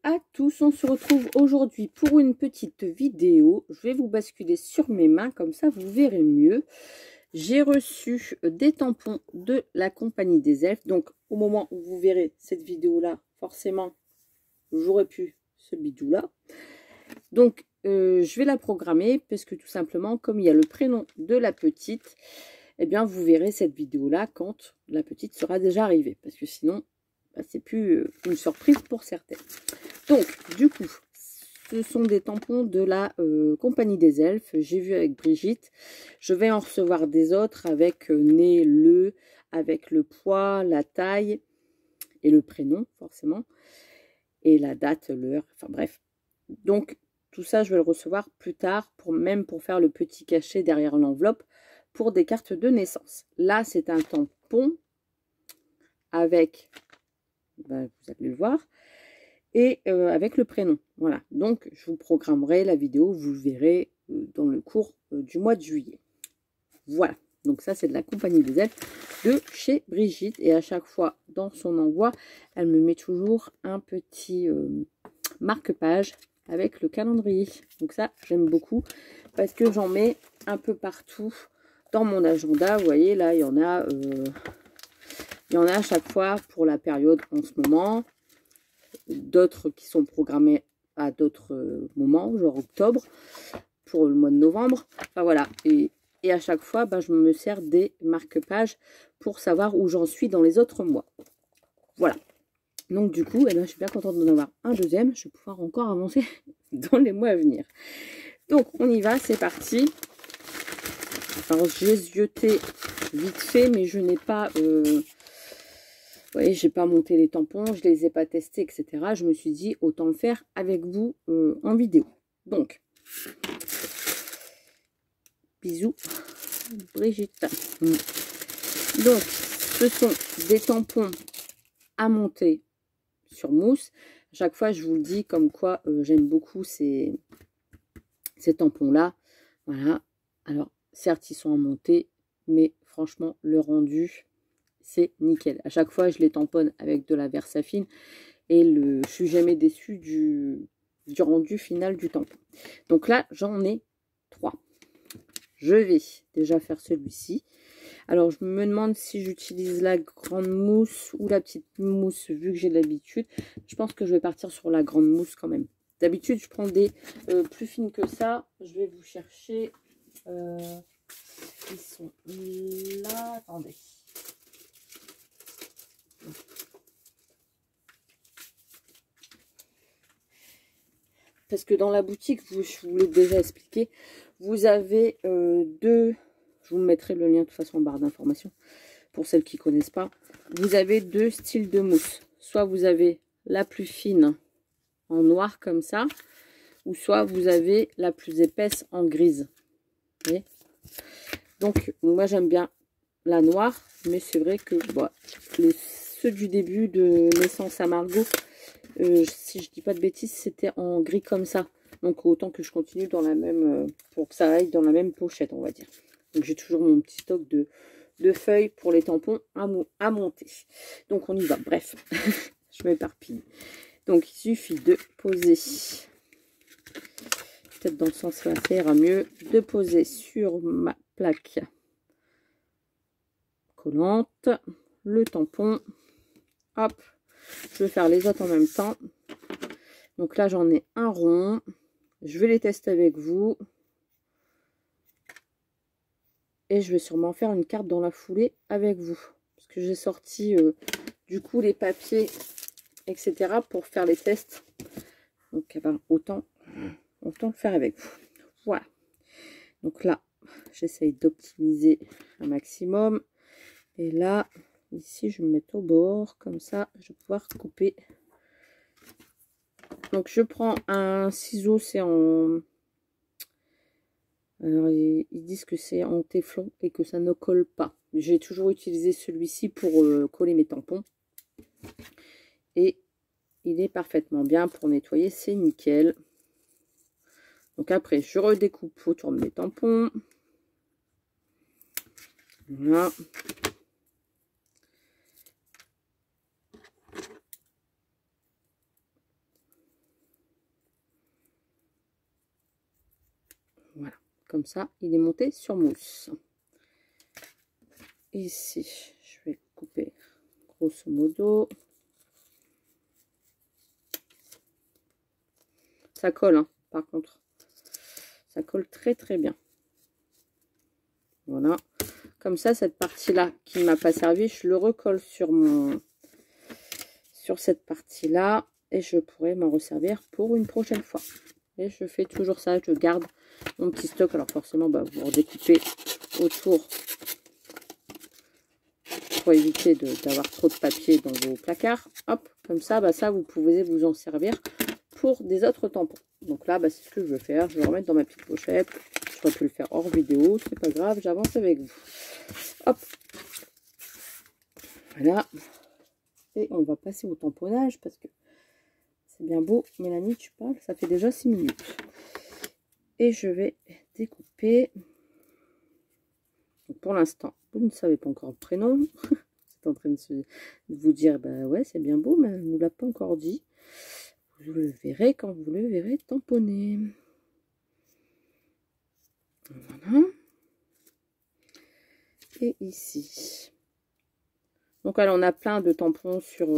à tous, on se retrouve aujourd'hui pour une petite vidéo. Je vais vous basculer sur mes mains, comme ça vous verrez mieux. J'ai reçu des tampons de la Compagnie des Elfes. Donc au moment où vous verrez cette vidéo là, forcément j'aurais pu ce bidou là. Donc je vais la programmer parce que tout simplement comme il y a le prénom de la petite, eh bien vous verrez cette vidéo là quand la petite sera déjà arrivée, parce que sinon c'est plus une surprise pour certaines. Donc, du coup, ce sont des tampons de la Compagnie des Elfes. J'ai vu avec Brigitte. Je vais en recevoir des autres avec né, le, avec le poids, la taille et le prénom, forcément. Et la date, l'heure, enfin bref. Donc, tout ça, je vais le recevoir plus tard, même pour faire le petit cachet derrière l'enveloppe pour des cartes de naissance. Là, c'est un tampon avec... Ben, vous allez le voir, et avec le prénom. Voilà, donc je vous programmerai la vidéo, vous le verrez dans le cours du mois de juillet. Voilà, donc ça c'est de la Compagnie des Elfes de chez Brigitte, et à chaque fois dans son envoi, elle me met toujours un petit marque-page avec le calendrier. Donc ça j'aime beaucoup parce que j'en mets un peu partout dans mon agenda. Vous voyez là, il y en a à chaque fois pour la période en ce moment, d'autres qui sont programmés à d'autres moments, genre octobre, pour le mois de novembre. Enfin voilà, et à chaque fois, je me sers des marque-pages pour savoir où j'en suis dans les autres mois. Voilà. Donc du coup, je suis bien contente d'en avoir un deuxième. Je vais pouvoir encore avancer dans les mois à venir. Donc on y va, c'est parti. Alors j'ai zioté vite fait, mais je n'ai pas... Vous voyez, j'ai pas monté les tampons, je les ai pas testés, etc. Je me suis dit, autant le faire avec vous en vidéo. Donc, bisous, Brigitte. Donc, ce sont des tampons à monter sur mousse. À chaque fois, je vous le dis, comme quoi j'aime beaucoup ces tampons-là. Voilà. Alors, certes, ils sont à monter, mais franchement, le rendu... c'est nickel. À chaque fois, je les tamponne avec de la Versafine et je suis jamais déçue du rendu final du tampon. Donc là, j'en ai 3. Je vais déjà faire celui-ci. Alors, je me demande si j'utilise la grande mousse ou la petite mousse, vu que j'ai l'habitude. Je pense que je vais partir sur la grande mousse quand même. D'habitude, je prends des plus fines que ça. Je vais vous chercher. Ils sont là. Attendez. Parce que dans la boutique, je vous l'ai déjà expliqué, vous avez deux, je vous mettrai le lien de toute façon en barre d'informations, pour celles qui ne connaissent pas, vous avez deux styles de mousse. Soit vous avez la plus fine en noir comme ça, ou soit vous avez la plus épaisse en grise. Vous voyez? Donc moi j'aime bien la noire, mais c'est vrai que ceux du début de naissance à Margot, si je dis pas de bêtises, c'était en gris comme ça. Donc autant que je continue dans la même, pour que ça aille dans la même pochette, on va dire. Donc j'ai toujours mon petit stock de feuilles pour les tampons à monter. Donc on y va, bref, je m'éparpille. Donc il suffit de poser, peut-être dans le sens là, ça ira mieux, de poser sur ma plaque collante le tampon. Hop, je vais faire les autres en même temps. Donc là, j'en ai un rond. Je vais les tester avec vous. Et je vais sûrement faire une carte dans la foulée avec vous. Parce que j'ai sorti du coup les papiers, etc. pour faire les tests. Donc autant le faire avec vous. Voilà. Donc là, j'essaye d'optimiser un maximum. Et là, ici, je vais me mettre au bord. Comme ça, je vais pouvoir couper. Donc je prends un ciseau, c'est en... Alors ils disent que c'est en téflon et que ça ne colle pas. J'ai toujours utilisé celui-ci pour coller mes tampons. Et il est parfaitement bien pour nettoyer, c'est nickel. Donc après je redécoupe autour de mes tampons. Voilà. Voilà, comme ça, il est monté sur mousse. Ici, je vais couper grosso modo. Ça colle, hein, par contre. Ça colle très très bien. Voilà. Comme ça, cette partie-là qui ne m'a pas servi, je le recolle sur cette partie-là. Et je pourrais m'en resservir pour une prochaine fois. Et je fais toujours ça, je garde mon petit stock. Alors forcément, bah, vous redécoupez autour pour éviter d'avoir trop de papier dans vos placards. Hop, comme ça, bah, ça, vous pouvez vous en servir pour des autres tampons. Donc là, bah, c'est ce que je veux faire. Je vais le remettre dans ma petite pochette. J'aurais pu le faire hors vidéo, c'est pas grave, j'avance avec vous. Hop. Voilà. Et on va passer au tamponnage parce que c'est bien beau. Mélanie, tu parles, ça fait déjà 6 minutes. Et je vais découper. Donc pour l'instant, vous ne savez pas encore le prénom. C'est en train de vous dire, bah ouais, c'est bien beau, mais elle ne nous l'a pas encore dit. Vous le verrez quand vous le verrez tamponner. Voilà. Et ici. Donc alors on a plein de tampons sur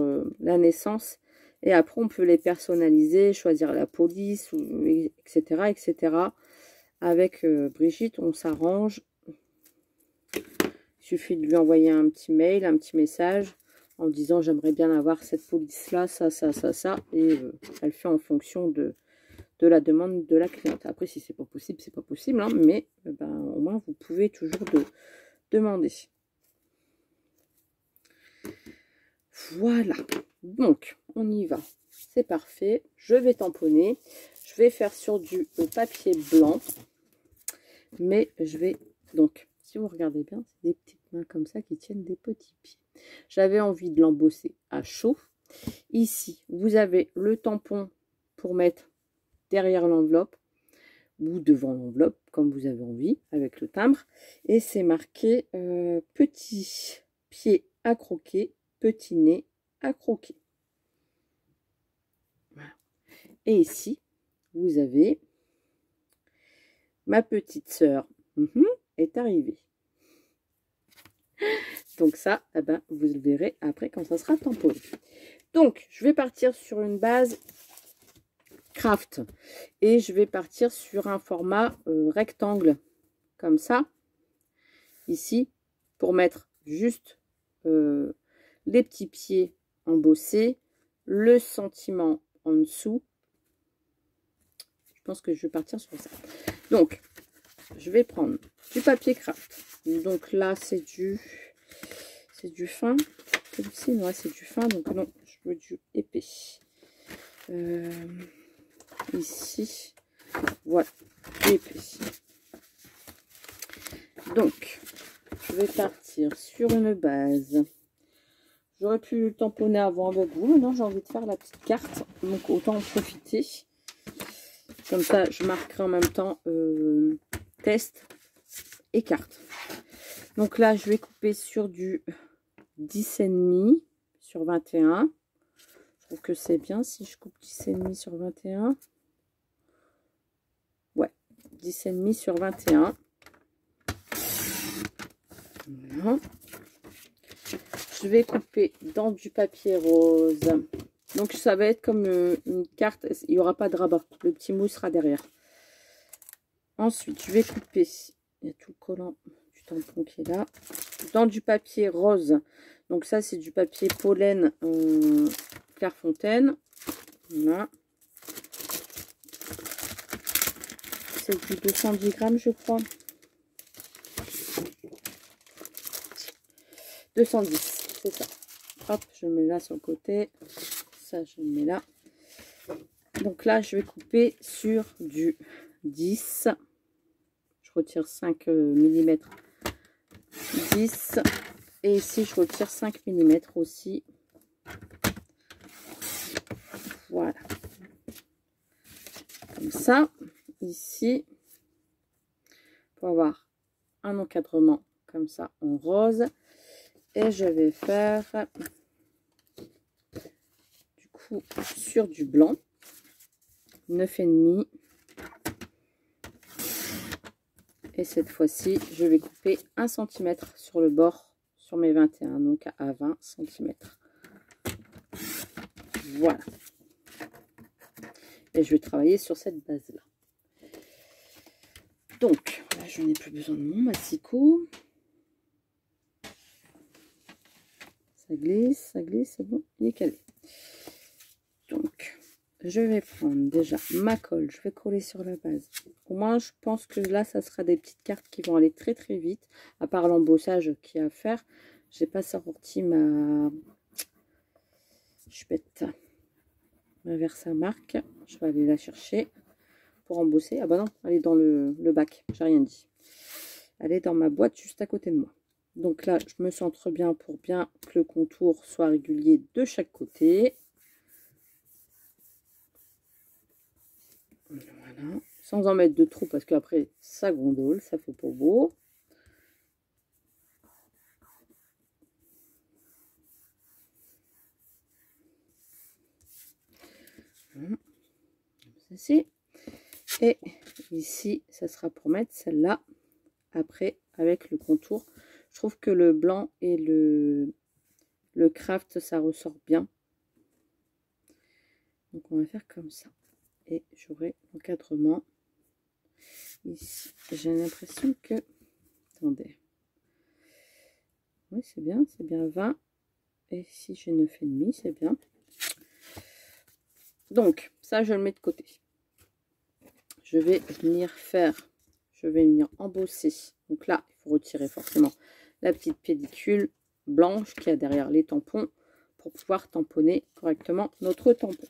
la naissance. Et après on peut les personnaliser, choisir la police, etc. etc. Avec Brigitte, on s'arrange. Il suffit de lui envoyer un petit mail, un petit message en disant j'aimerais bien avoir cette police là, ça, ça, ça, ça. Et elle fait en fonction de la demande de la cliente. Après si c'est pas possible, c'est pas possible. Hein, mais ben, au moins vous pouvez toujours demander. Voilà. Donc on y va. C'est parfait. Je vais tamponner. Je vais faire sur du papier blanc. Mais je vais donc... Si vous regardez bien, c'est des petites mains comme ça qui tiennent des petits pieds. J'avais envie de l'embosser à chaud. Ici, vous avez le tampon pour mettre derrière l'enveloppe ou devant l'enveloppe, comme vous avez envie, avec le timbre. Et c'est marqué petit pied à croquer, petit nez à croquer. Voilà. Et ici, vous avez ma petite sœur est arrivée. Donc ça, eh ben, vous le verrez après quand ça sera tamponné. Donc, je vais partir sur une base craft. Et je vais partir sur un format rectangle. Comme ça. Ici. Pour mettre juste les petits pieds embossés. Le sentiment en dessous. Je pense que je vais partir sur ça. Donc, je vais prendre du papier craft. Donc là, c'est du fin. Celui-ci, ouais, c'est du fin. Donc non, je veux du épais. Ici, voilà, du épais. Donc, je vais partir sur une base. J'aurais pu le tamponner avant avec vous. Maintenant, j'ai envie de faire la petite carte. Donc, autant en profiter. Comme ça, je marquerai en même temps test et carte. Donc là, je vais couper sur du 10,5 sur 21. Je trouve que c'est bien si je coupe 10,5 sur 21. Ouais, 10,5 sur 21. Voilà. Je vais couper dans du papier rose. Donc ça va être comme une carte. Il n'y aura pas de rabat. Le petit mot sera derrière. Ensuite, je vais couper. Il y a tout le collant du tampon qui est là. Dans du papier rose. Donc ça, c'est du papier pollen Clairefontaine. Voilà. C'est du 210 grammes, je crois. 210, c'est ça. Hop, je le mets là sur le côté. Ça, je le mets là. Donc là, je vais couper sur du 10. Je retire 5 mm. 10. Et ici, je retire 5 mm aussi. Voilà. Comme ça. Ici. Pour avoir un encadrement comme ça en rose. Et je vais faire du coup sur du blanc. 9,5. Et cette fois-ci, je vais couper 1 cm sur le bord, sur mes 21, donc à 20 cm. Voilà. Et je vais travailler sur cette base-là. Donc, là, je n'ai plus besoin de mon massicot. Ça glisse, c'est bon, il est calé. Donc, je vais prendre déjà ma colle, je vais coller sur la base. Au moins, je pense que là, ça sera des petites cartes qui vont aller très très vite. À part l'embossage qu'il y a à faire, j'ai pas sorti ma... Je suis bête. Ma Versamark. Je vais aller la chercher pour embosser. Ah bah non, elle est dans le bac, j'ai rien dit. Elle est dans ma boîte juste à côté de moi. Donc là, je me centre bien pour bien que le contour soit régulier de chaque côté. Voilà. Sans en mettre de trop parce qu'après, ça gondole, ça fait pas beau. Voilà. Ceci. Et ici, ça sera pour mettre celle-là. Après, avec le contour, je trouve que le blanc et le craft, ça ressort bien. Donc, on va faire comme ça. Et j'aurai l'encadrement ici. J'ai l'impression que... Attendez. Oui, c'est bien 20. Et si j'ai 9,5, c'est bien. Donc, ça, je le mets de côté. Je vais venir embosser. Donc là, il faut retirer forcément la petite pellicule blanche qu'il y a derrière les tampons pour pouvoir tamponner correctement notre tampon.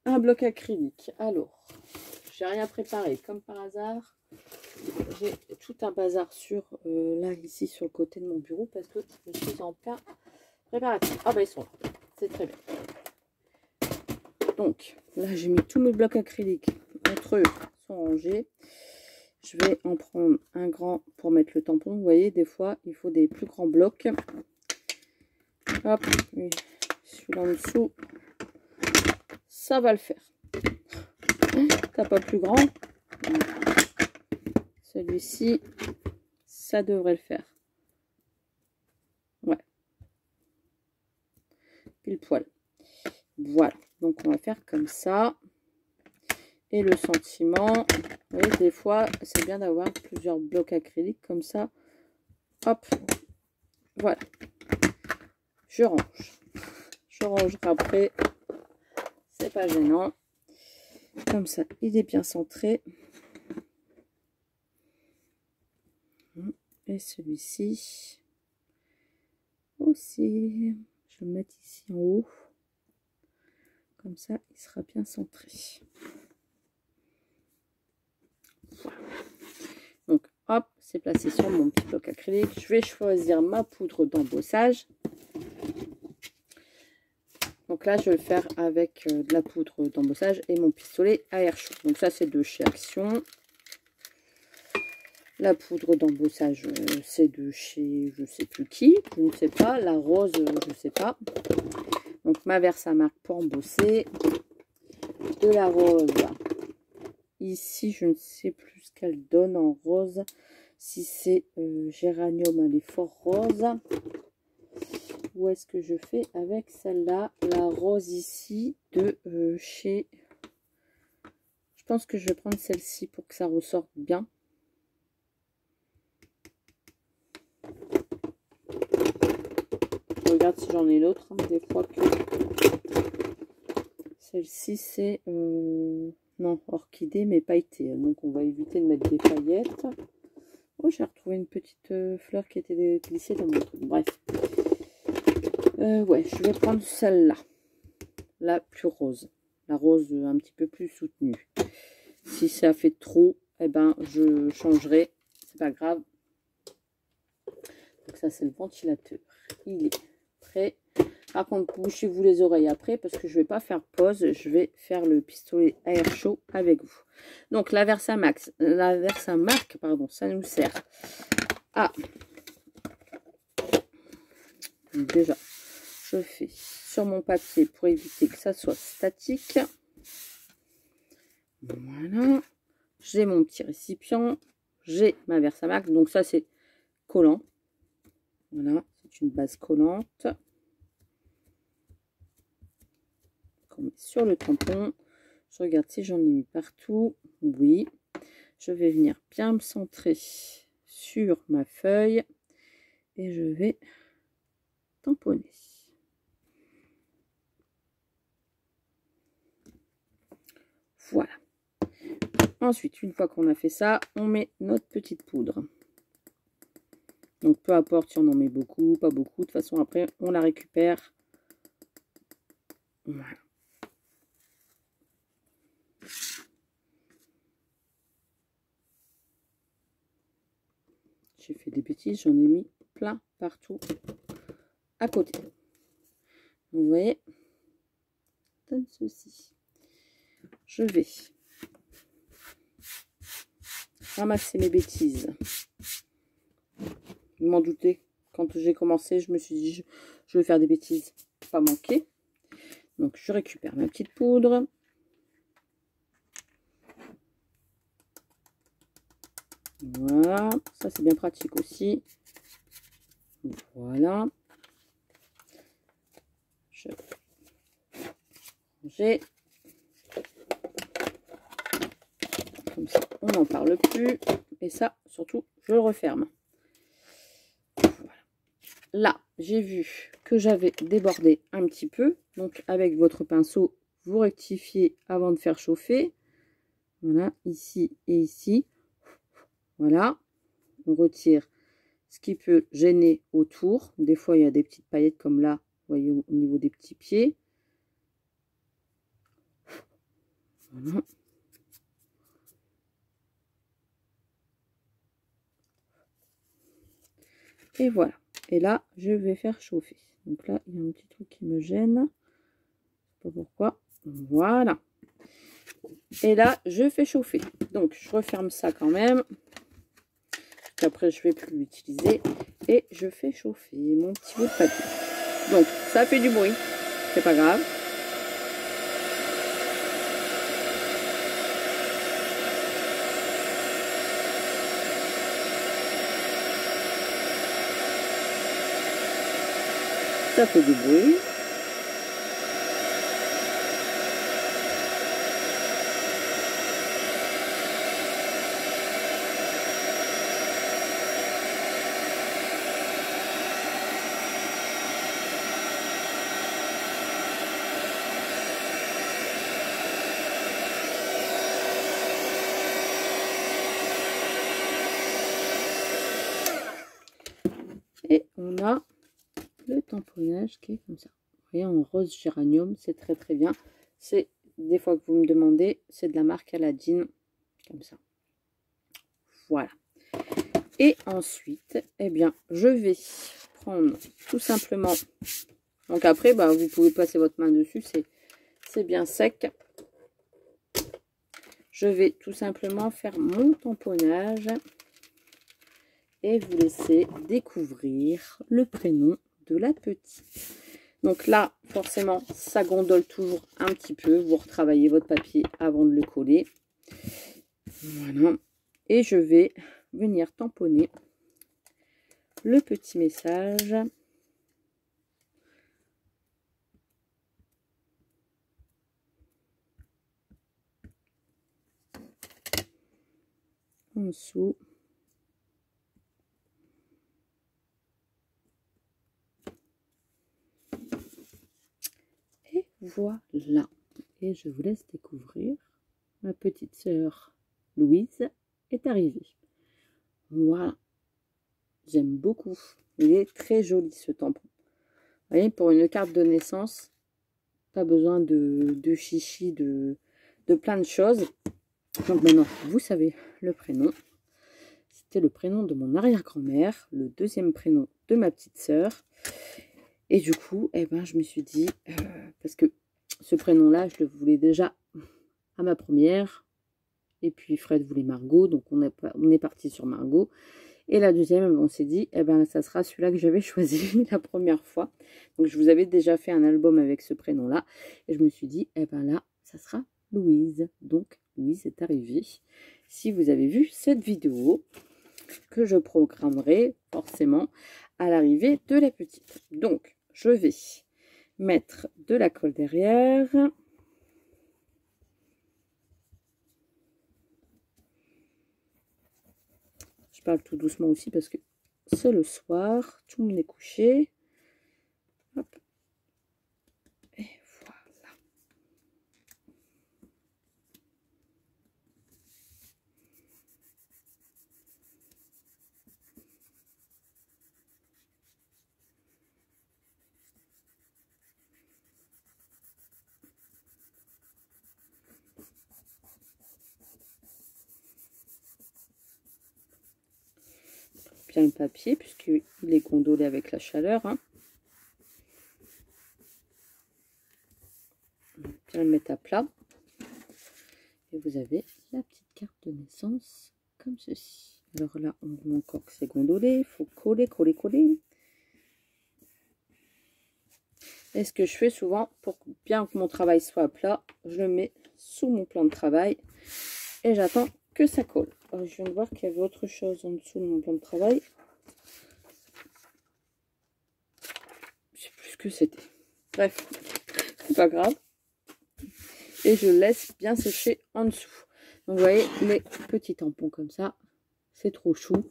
Un bloc acrylique. Alors, j'ai rien préparé comme par hasard. J'ai tout un bazar sur là, ici, sur le côté de mon bureau parce que je suis en plein préparatif. Ah, bah, ils sont là. C'est très bien. Donc, là, j'ai mis tous mes blocs acryliques entre eux, sont rangés. Je vais en prendre un grand pour mettre le tampon. Vous voyez, des fois, il faut des plus grands blocs. Hop, celui-là en dessous, ça va le faire. T'as pas plus grand. Celui-ci, ça devrait le faire. Ouais. Pile poil. Voilà. Donc, on va faire comme ça. Et le sentiment, vous voyez, des fois, c'est bien d'avoir plusieurs blocs acryliques comme ça. Hop. Voilà. Je range. Je rangerai après. C'est pas gênant. Comme ça, il est bien centré. Et celui-ci aussi. Je vais le mettre ici en haut. Comme ça, il sera bien centré. Voilà. Donc, hop, c'est placé sur mon petit bloc acrylique. Je vais choisir ma poudre d'embossage. Donc là, je vais le faire avec de la poudre d'embossage et mon pistolet à air chaud. Donc ça, c'est de chez Action. La poudre d'embossage, c'est de chez je ne sais plus qui, je ne sais pas. La rose, je ne sais pas. Donc ma Versamark pour embosser. De la rose. Ici, je ne sais plus ce qu'elle donne en rose. Si c'est géranium, elle est fort rose. Où est-ce que je fais avec celle-là? La rose ici de chez... Je pense que je vais prendre celle-ci pour que ça ressorte bien. Je regarde si j'en ai l'autre. Hein, des fois que... Celle-ci, c'est... non, orchidée, mais pailletée. Donc, on va éviter de mettre des paillettes. Oh, j'ai retrouvé une petite fleur qui était glissée dans mon truc. Bref. Ouais, je vais prendre celle-là. La plus rose. La rose un petit peu plus soutenue. Si ça fait trop, eh ben, je changerai. C'est pas grave. Donc ça, c'est le ventilateur. Il est prêt. Par contre, bouchez-vous les oreilles après parce que je vais pas faire pause. Je vais faire le pistolet à air chaud avec vous. Donc la Versamark, pardon, ça nous sert à... Donc, déjà, je fais sur mon papier pour éviter que ça soit statique. Voilà. J'ai mon petit récipient. j'ai ma Versamark. Donc ça, c'est collant. Voilà, c'est une base collante. Qu'on met sur le tampon. Je regarde si j'en ai mis partout. Oui. Je vais venir bien me centrer sur ma feuille. Et je vais tamponner. Voilà. Ensuite, une fois qu'on a fait ça, on met notre petite poudre. Donc, peu importe si on en met beaucoup, pas beaucoup. De toute façon, après, on la récupère. Voilà. J'ai fait des bêtises, j'en ai mis plein partout à côté. Vous voyez, donne ceci. Je vais ramasser mes bêtises. Vous m'en doutez, quand j'ai commencé, je me suis dit, je vais faire des bêtises, pas manquer. Donc, je récupère ma petite poudre. Voilà, ça c'est bien pratique aussi. Voilà. Je vais ranger. Comme ça, on n'en parle plus. Et ça, surtout, je le referme. Voilà. Là, j'ai vu que j'avais débordé un petit peu. Donc, avec votre pinceau, vous rectifiez avant de faire chauffer. Voilà, ici et ici. Voilà. On retire ce qui peut gêner autour. Des fois, il y a des petites paillettes comme là, vous voyez, au niveau des petits pieds. Voilà. Et voilà. Et là, je vais faire chauffer. Donc là, il y a un petit truc qui me gêne. Je sais pas pourquoi. Voilà. Et là, je fais chauffer. Donc, je referme ça quand même. Après, je vais plus l'utiliser. Et je fais chauffer mon petit bout de papier. Donc, ça fait du bruit. C'est pas grave. Ça fait du bruit. Et on a le tamponnage qui est comme ça. Vous voyez, en rose géranium, c'est très très bien. C'est, des fois que vous me demandez, c'est de la marque Aladdin, comme ça. Voilà. Et ensuite, eh bien, je vais prendre tout simplement. Donc après, bah, vous pouvez passer votre main dessus, c'est bien sec. Je vais tout simplement faire mon tamponnage et vous laisser découvrir le prénom de la petite. Donc là, forcément, ça gondole toujours un petit peu. Vous retravaillez votre papier avant de le coller. Voilà. Et je vais venir tamponner le petit message. En dessous. Et voilà. Et je vous laisse découvrir. Ma petite sœur Louise est arrivée. Voilà. J'aime beaucoup. Il est très joli ce tampon. Vous voyez, pour une carte de naissance, pas besoin de chichi, de plein de choses. Donc maintenant, vous savez le prénom. C'était le prénom de mon arrière-grand-mère, le deuxième prénom de ma petite sœur. Et du coup, eh ben, je me suis dit, parce que ce prénom-là, je le voulais déjà à ma première. Et puis Fred voulait Margot, donc on est parti sur Margot. Et la deuxième, on s'est dit, eh ben, ça sera celui-là que j'avais choisi la première fois. Donc je vous avais déjà fait un album avec ce prénom-là. Et je me suis dit, eh ben là, ça sera Louise. Donc, Louise est arrivée. Si vous avez vu cette vidéo, que je programmerai forcément à l'arrivée de la petite. Donc, je vais mettre de la colle derrière. Je parle tout doucement aussi parce que c'est le soir, tout le monde est couché. Hop. Et voilà. Bien le papier puisqu'il est gondolé avec la chaleur. Hein. Bien le mettre à plat. Et vous avez la petite carte de naissance comme ceci. Alors là, on voit encore que c'est gondolé. Il faut coller, coller, coller. Et ce que je fais souvent, pour bien que mon travail soit à plat, je le mets sous mon plan de travail et j'attends que ça colle. Alors, je viens de voir qu'il y avait autre chose en dessous de mon plan de travail. Je sais plus ce que c'était. Bref, c'est pas grave. Et je laisse bien sécher en dessous. Donc vous voyez les petits tampons comme ça, c'est trop chou.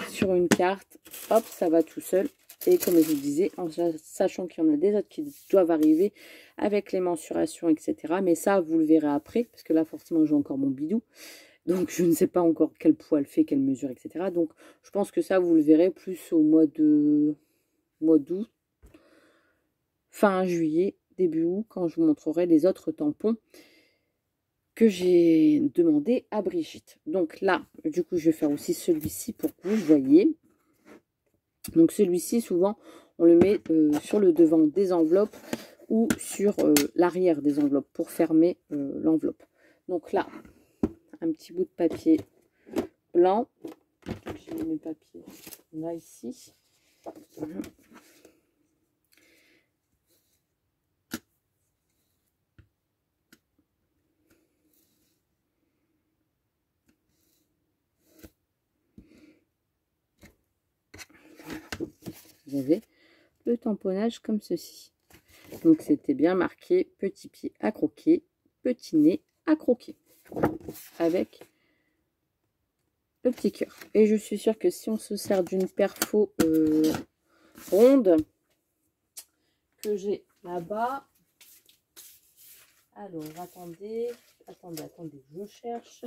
Sur une carte, hop, ça va tout seul. Et comme je vous disais, en sachant qu'il y en a des autres qui doivent arriver avec les mensurations, etc. Mais ça, vous le verrez après, parce que là, forcément, j'ai encore mon bidou. Donc, je ne sais pas encore quel poids elle fait, quelle mesure, etc. Donc, je pense que ça, vous le verrez plus au mois d'août, fin juillet, début août, quand je vous montrerai les autres tampons que j'ai demandé à Brigitte. Donc là, du coup, je vais faire aussi celui-ci pour que vous voyez. Donc celui-ci, souvent, on le met sur le devant des enveloppes ou sur l'arrière des enveloppes pour fermer l'enveloppe. Donc là, un petit bout de papier blanc. J'ai mis mes papiers là, ici. Voilà. Vous avez le tamponnage comme ceci. Donc c'était bien marqué petit pied à croquer, petit nez à croquer. Avec le petit cœur. Et je suis sûre que si on se sert d'une perfo ronde que j'ai là-bas. Alors attendez, je cherche.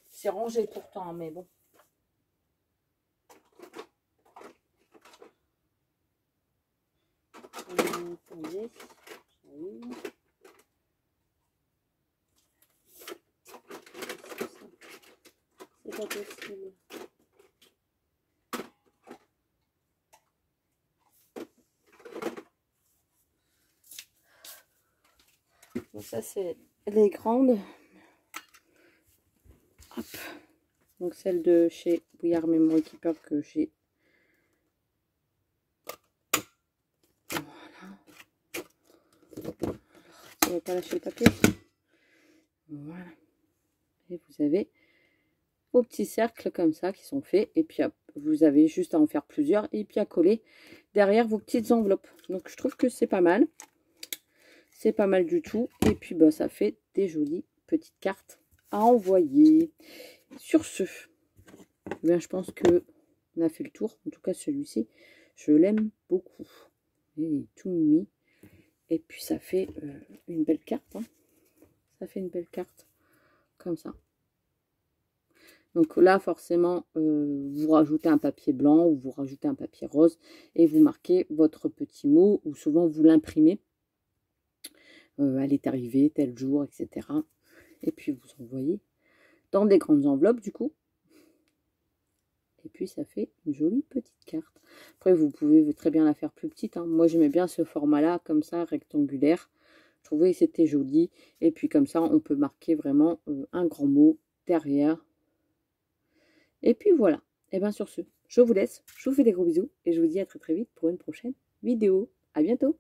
C'est rangé pourtant, mais bon. Attendez, c'est pas possible. Donc ça c'est les grandes. Hop. Donc celle de chez We Are Memory Keeper que j'ai. Voilà. On va pas lâcher le papier. Voilà. Et vous avez vos petits cercles comme ça qui sont faits. Et puis hop, vous avez juste à en faire plusieurs et puis à coller derrière vos petites enveloppes. Donc je trouve que c'est pas mal. C'est pas mal du tout. Et puis bah, ça fait des jolies petites cartes à envoyer. Sur ce, bien, je pense que on a fait le tour. En tout cas celui-ci, je l'aime beaucoup. Il est tout mimi. Et puis ça fait une belle carte. Hein. Ça fait une belle carte comme ça. Donc là, forcément, vous rajoutez un papier blanc ou vous rajoutez un papier rose et vous marquez votre petit mot ou souvent vous l'imprimez. Elle est arrivée tel jour, etc. Et puis vous envoyez dans des grandes enveloppes du coup. Et puis ça fait une jolie petite carte. Après, vous pouvez très bien la faire plus petite. Hein. Moi, j'aimais bien ce format-là, comme ça, rectangulaire. Je trouvais que c'était joli. Et puis comme ça, on peut marquer vraiment un grand mot derrière. Et puis voilà. Et bien sur ce, je vous laisse. Je vous fais des gros bisous. Et je vous dis à très très vite pour une prochaine vidéo. À bientôt.